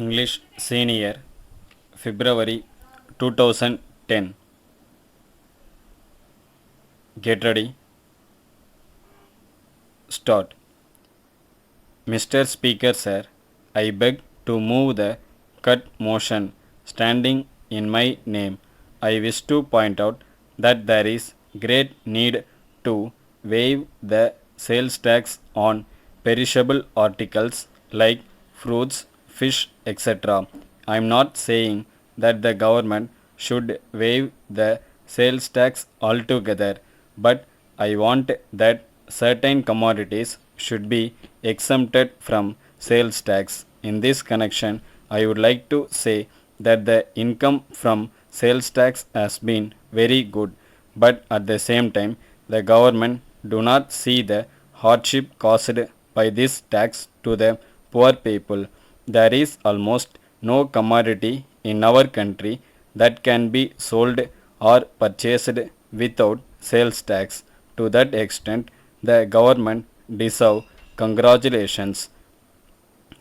English Senior, February 2010. Get ready. Start. Mr. Speaker, sir, I beg to move the cut motion standing in my name. I wish to point out that there is great need to waive the sales tax on perishable articles like fruits, fish, etc. I am not saying that the government should waive the sales tax altogether, but I want that certain commodities should be exempted from sales tax. In this connection, I would like to say that the income from sales tax has been very good, but at the same time, the government do not see the hardship caused by this tax to the poor people. There is almost no commodity in our country that can be sold or purchased without sales tax. To that extent, the government deserve congratulations.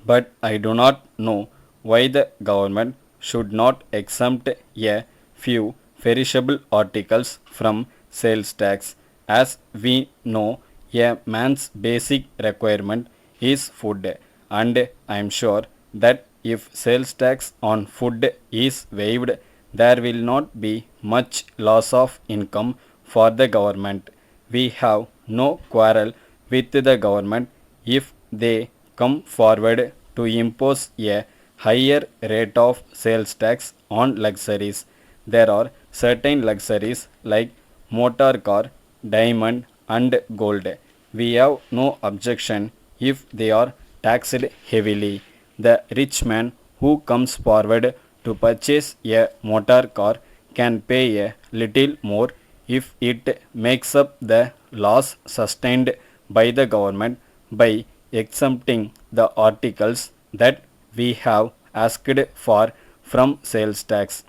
But I do not know why the government should not exempt a few perishable articles from sales tax. As we know, a man's basic requirement is food, and I am sure that if sales tax on food is waived, there will not be much loss of income for the government. We have no quarrel with the government if they come forward to impose a higher rate of sales tax on luxuries. There are certain luxuries like motor car, diamond, and gold. We have no objection if they are taxed heavily. The rich man who comes forward to purchase a motor car can pay a little more if it makes up the loss sustained by the government by exempting the articles that we have asked for from sales tax.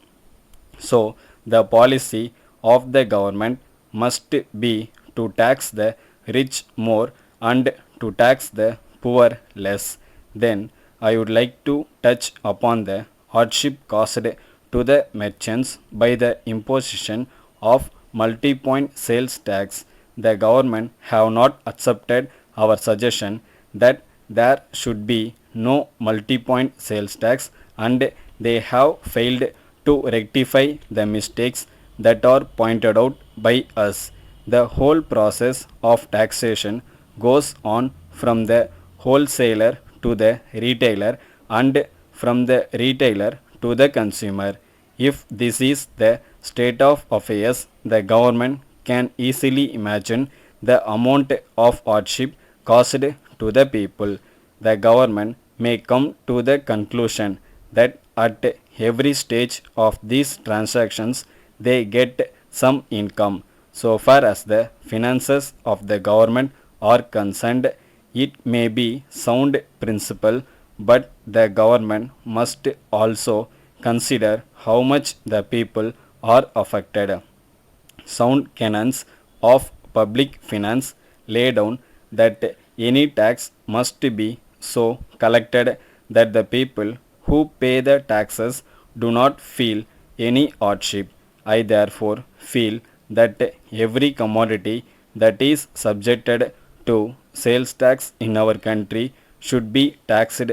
So, the policy of the government must be to tax the rich more and to tax the poor less. Then, I would like to touch upon the hardship caused to the merchants by the imposition of multi-point sales tax. The government have not accepted our suggestion that there should be no multi-point sales tax, and they have failed to rectify the mistakes that are pointed out by us. The whole process of taxation goes on from the wholesaler to the retailer and from the retailer to the consumer. If this is the state of affairs, the government can easily imagine the amount of hardship caused to the people. The government may come to the conclusion that at every stage of these transactions they get some income. So far as the finances of the government are concerned, it may be sound principle, but the government must also consider how much the people are affected. Sound canons of public finance lay down that any tax must be so collected that the people who pay the taxes do not feel any hardship. I therefore feel that every commodity that is subjected to sales tax in our country should be taxed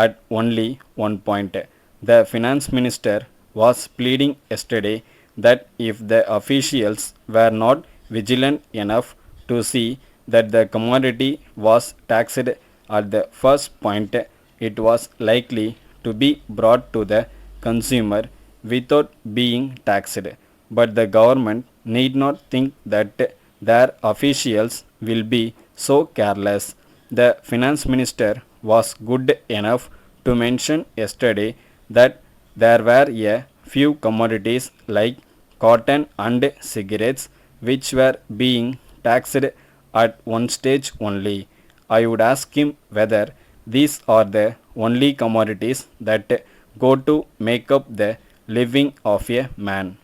at only one point. The finance minister was pleading yesterday that if the officials were not vigilant enough to see that the commodity was taxed at the first point, it was likely to be brought to the consumer without being taxed. But the government need not think that their officials will be so careless. The finance minister was good enough to mention yesterday that there were a few commodities like cotton and cigarettes which were being taxed at one stage only. I would ask him whether these are the only commodities that go to make up the living of a man.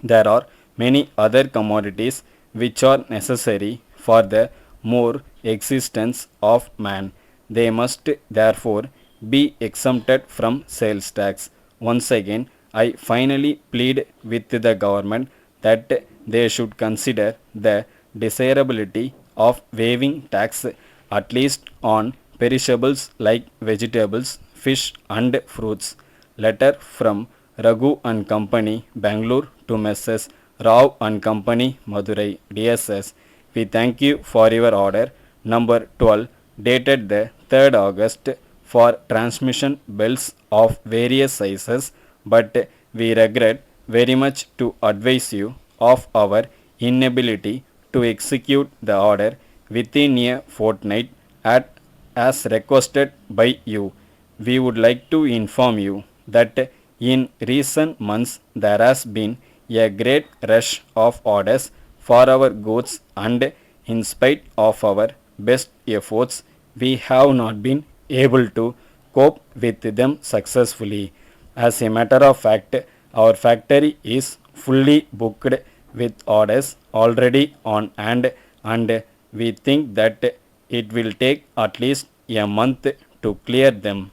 There are many other commodities which are necessary for the more existence of man. They must therefore be exempted from sales tax. Once again, I finally plead with the government that they should consider the desirability of waiving tax at least on perishables like vegetables, fish and fruits. Letter from Raghu and Company, Bangalore to Messrs. Rao and Company, Madurai, DSS. We thank you for your order number 12 dated the 3rd August for transmission bells of various sizes, but we regret very much to advise you of our inability to execute the order within a fortnight at as requested by you. We would like to inform you that in recent months there has been a great rush of orders for our goods, and in spite of our best efforts, we have not been able to cope with them successfully. As a matter of fact, our factory is fully booked with orders already on hand, and we think that it will take at least a month to clear them.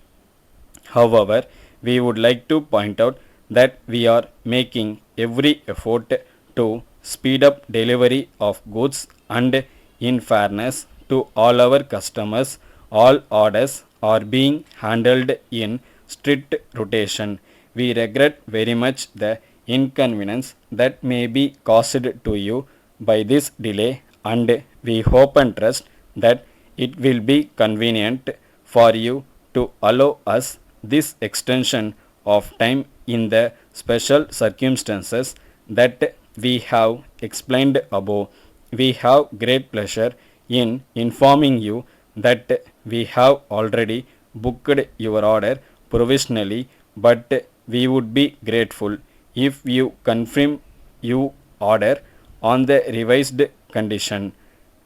However, we would like to point out that we are making every effort to speed up delivery of goods, and in fairness to all our customers, all orders are being handled in strict rotation. We regret very much the inconvenience that may be caused to you by this delay, and we hope and trust that it will be convenient for you to allow us this extension of time in the special circumstances that we have explained above. We have great pleasure in informing you that we have already booked your order provisionally, but we would be grateful if you confirm your order on the revised condition.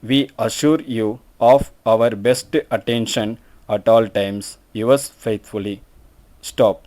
We assure you of our best attention at all times. Yours faithfully. Stop.